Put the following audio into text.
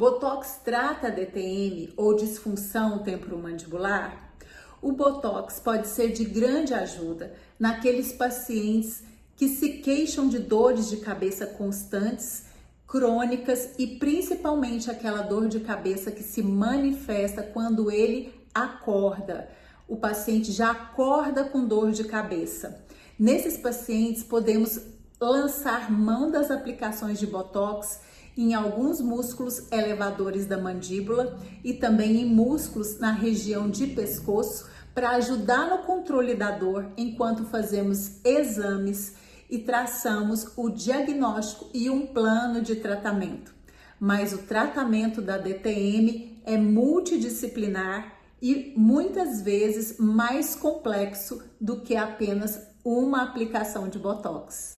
Botox trata DTM ou disfunção temporomandibular? O Botox pode ser de grande ajuda naqueles pacientes que se queixam de dores de cabeça constantes, crônicas e principalmente aquela dor de cabeça que se manifesta quando ele acorda. O paciente já acorda com dor de cabeça. Nesses pacientes podemos lançar mão das aplicações de Botox em alguns músculos elevadores da mandíbula e também em músculos na região de pescoço para ajudar no controle da dor enquanto fazemos exames e traçamos o diagnóstico e um plano de tratamento. Mas o tratamento da DTM é multidisciplinar e muitas vezes mais complexo do que apenas uma aplicação de Botox.